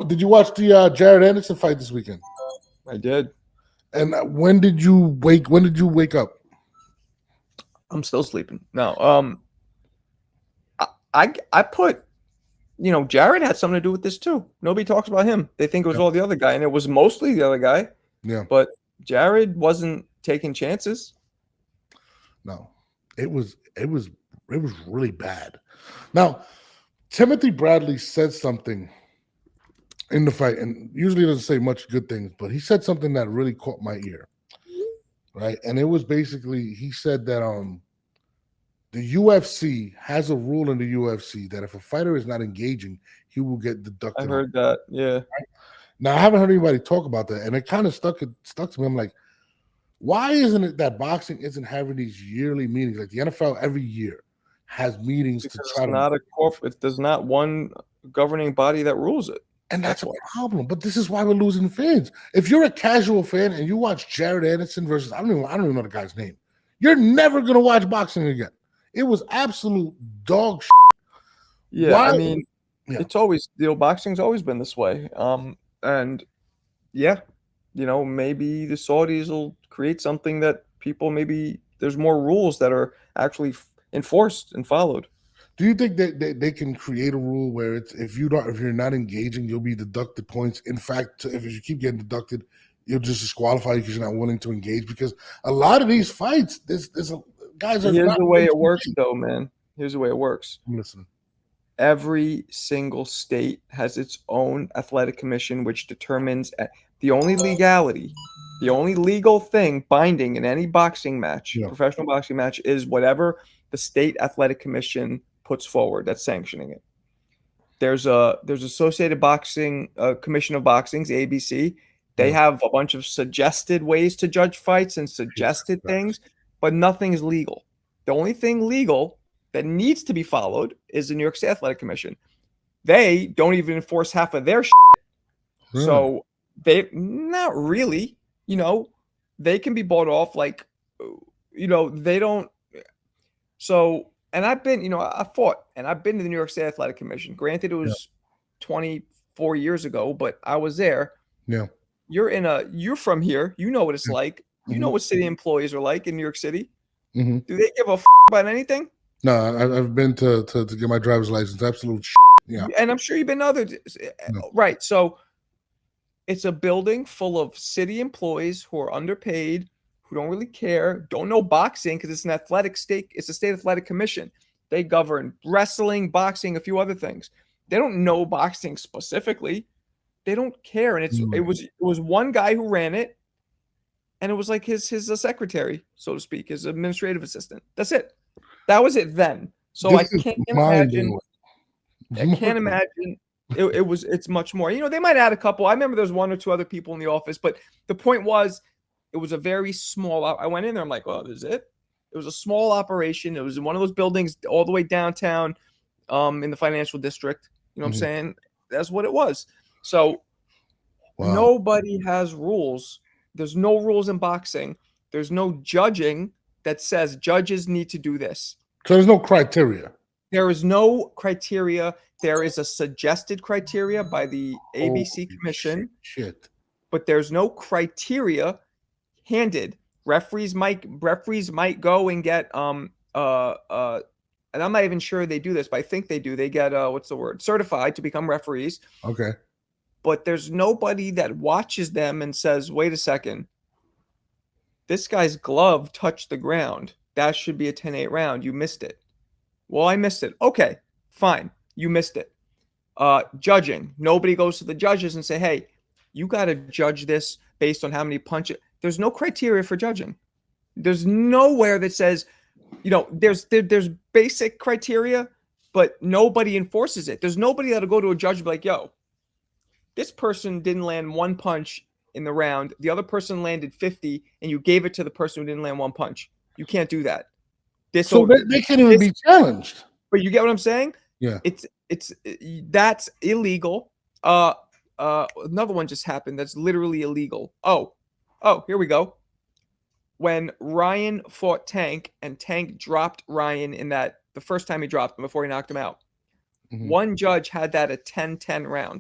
Did you watch the Jared Anderson fight this weekend? I did. And when did you wake up? I'm still sleeping. No. I put, Jared had something to do with this too. Nobody talks about him. They think it was all the other guy, and it was mostly the other guy. Yeah. But Jared wasn't taking chances. No. It was really bad. Now, Timothy Bradley said something in the fight, and usually doesn't say much good things, but he said something that really caught my ear. Right? And it was basically, he said that the UFC has a rule in the UFC that if a fighter is not engaging, he will get deducted. I heard that. Yeah. Right? Now, I haven't heard anybody talk about that, and it kind of stuck to me. I'm like, why isn't it that boxing isn't having these yearly meetings? Like the NFL every year has meetings Because to try it's not a corporate. There's not one governing body that rules it. And that's a problem. But this is why we're losing fans. If you're a casual fan and you watch Jared Anderson versus I don't even know the guy's name, you're never gonna watch boxing again. It was absolute dog shit. Yeah, why? I mean, it's always boxing's always been this way. And yeah, maybe the Saudis will create something that people maybe there's more rules that are actually enforced and followed. Do you think that they can create a rule where it's if you're not engaging, you'll be deducted points? In fact, if you keep getting deducted, you'll just disqualify you because you're not willing to engage. Because a lot of these fights, guys are. Here's the way it works, though, man. Here's the way it works. I'm listening. Every single state has its own athletic commission, which determines the only legality, the only legal thing binding in any boxing match, professional boxing match, is whatever the state athletic commission puts forward that's sanctioning it. There's Associated Boxing Commission of Boxing's ABC. They have a bunch of suggested ways to judge fights and suggested things, but nothing is legal. The only thing legal that needs to be followed is the New York State Athletic Commission. They don't even enforce half of their shit. So they not really, they can be bought off like, they don't. So, and I've been, I fought and I've been to the New York State Athletic Commission. Granted, it was 24 years ago, but I was there. Yeah. You're from here. You know what it's like. You know what city employees are like in New York City. Mm-hmm. Do they give a about anything? No, I've been to get my driver's license. Absolute yeah. And I'm sure you've been to other. No. Right. So it's a building full of city employees who are underpaid, who don't really care, don't know boxing because it's an athletic state. It's a state athletic commission. They govern wrestling, boxing, a few other things. They don't know boxing specifically. They don't care. And it was one guy who ran it. And it was like his secretary, so to speak, his administrative assistant. That's it. That was it then. So I can't imagine. I can't imagine. It's much more. They might add a couple. I remember there's one or two other people in the office, but the point was, it was a very small. I went in there. I'm like, oh, this is it. It was a small operation. It was in one of those buildings all the way downtown, in the financial district. You know what I'm saying? That's what it was. So nobody has rules. There's no rules in boxing. There's no judging that says judges need to do this. So there's no criteria. There is no criteria. There is a suggested criteria by the ABC Commission. Shit. But there's no criteria handed. Referees might go and get and I'm not even sure they do this, but I think they do. They get certified to become referees. Okay. But there's nobody that watches them and says, wait a second, this guy's glove touched the ground. That should be a 10-8 round. You missed it. Well, I missed it. Okay, fine. You missed it. Judging. Nobody goes to the judges and say, hey, you got to judge this based on how many punches. There's no criteria for judging. There's nowhere that says, there's basic criteria, but nobody enforces it. There's nobody that'll go to a judge and be like, yo, this person didn't land one punch in the round. The other person landed 50, and you gave it to the person who didn't land one punch. You can't do that. So they can't even be challenged. But you get what I'm saying? Yeah. That's illegal. Another one just happened that's literally illegal. Oh, here we go. When Ryan fought Tank and Tank dropped Ryan the first time he dropped him before he knocked him out. Mm-hmm. One judge had that a 10-10 round.